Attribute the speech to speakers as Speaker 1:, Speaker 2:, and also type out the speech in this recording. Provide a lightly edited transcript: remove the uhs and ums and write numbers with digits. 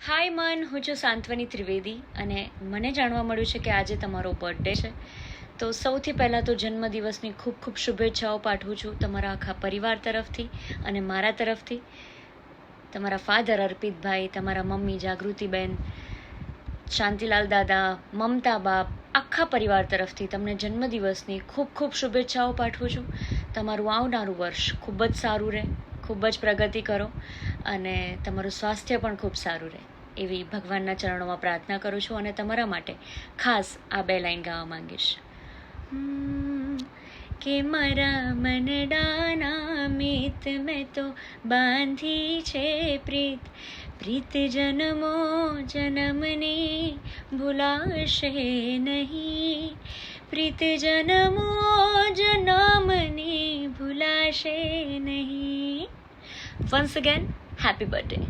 Speaker 1: હાય મન, હું છું સાંત્વની ત્રિવેદી અને મને જાણવા મળ્યું છે કે આજે તમારો બર્થડે છે. તો સૌથી પહેલાં તો જન્મદિવસની ખૂબ ખૂબ શુભેચ્છાઓ પાઠવું છું તમારા આખા પરિવાર તરફથી અને મારા તરફથી. તમારા ફાધર અર્પિતભાઈ, તમારા મમ્મી જાગૃતિબેન, શાંતિલાલ દાદા, મમતા બાપ, આખા પરિવાર તરફથી તમને જન્મદિવસની ખૂબ ખૂબ શુભેચ્છાઓ પાઠવું છું. તમારું આવનારું વર્ષ ખૂબ જ સારું રહે, ખૂબ જ પ્રગતિ કરો અને તમારું સ્વાસ્થ્ય પણ ખૂબ સારું રહે એવી ભગવાનના ચરણોમાં પ્રાર્થના કરું છું અને તમારા માટે ખાસ આ 2 લાઈન ગાવા માંગીશ. કે મારા મનડાના મિત મેં તો બાંધી છે પ્રીત, પ્રીત જન્મો જન્મની ભૂલાશે નહીં, પ્રીત જન્મો જન્મની ભૂલાશે નહીં. Once again, happy birthday.